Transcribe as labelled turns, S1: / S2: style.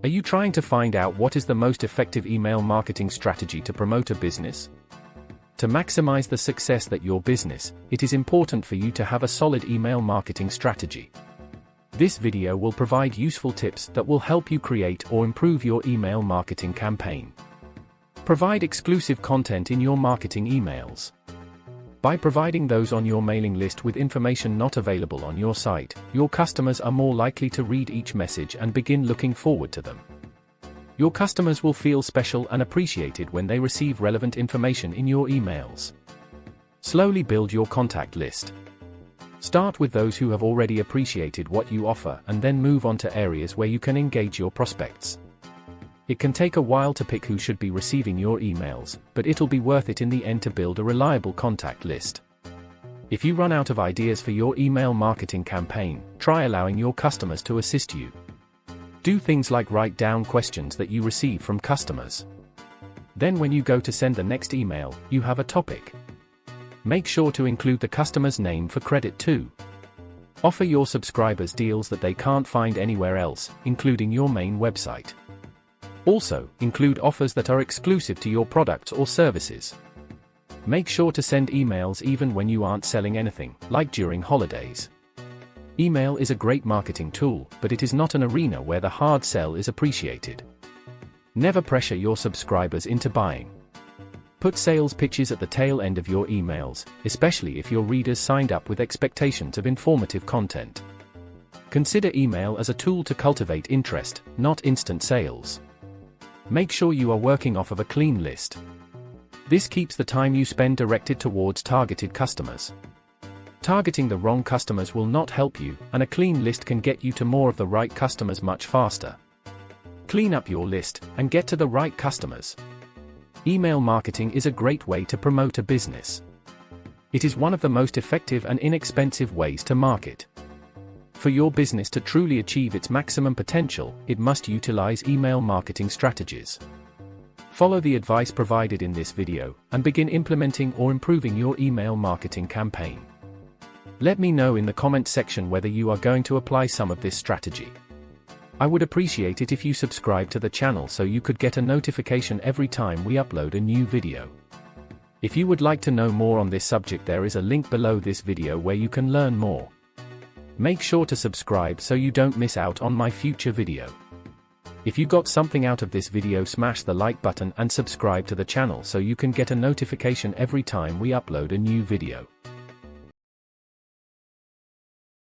S1: Are you trying to find out what is the most effective email marketing strategy to promote a business? To maximize the success that your business, it is important for you to have a solid email marketing strategy. This video will provide useful tips that will help you create or improve your email marketing campaign. Provide exclusive content in your marketing emails. By providing those on your mailing list with information not available on your site, your customers are more likely to read each message and begin looking forward to them. Your customers will feel special and appreciated when they receive relevant information in your emails. Slowly build your contact list. Start with those who have already appreciated what you offer and then move on to areas where you can engage your prospects. It can take a while to pick who should be receiving your emails, but it'll be worth it in the end to build a reliable contact list. If you run out of ideas for your email marketing campaign, try allowing your customers to assist you. Do things like write down questions that you receive from customers. Then when you go to send the next email, you have a topic. Make sure to include the customer's name for credit too. Offer your subscribers deals that they can't find anywhere else, including your main website. Also, include offers that are exclusive to your products or services. Make sure to send emails even when you aren't selling anything, like during holidays. Email is a great marketing tool, but it is not an arena where the hard sell is appreciated. Never pressure your subscribers into buying. Put sales pitches at the tail end of your emails, especially if your readers signed up with expectations of informative content. Consider email as a tool to cultivate interest, not instant sales. Make sure you are working off of a clean list. This keeps the time you spend directed towards targeted customers. Targeting the wrong customers will not help you, and a clean list can get you to more of the right customers much faster. Clean up your list, and get to the right customers. Email marketing is a great way to promote a business. It is one of the most effective and inexpensive ways to market. For your business to truly achieve its maximum potential, it must utilize email marketing strategies. Follow the advice provided in this video, and begin implementing or improving your email marketing campaign. Let me know in the comment section whether you are going to apply some of this strategy. I would appreciate it if you subscribe to the channel so you could get a notification every time we upload a new video. If you would like to know more on this subject, there is a link below this video where you can learn more. Make sure to subscribe so you don't miss out on my future video. If you got something out of this video, smash the like button and subscribe to the channel so you can get a notification every time we upload a new video.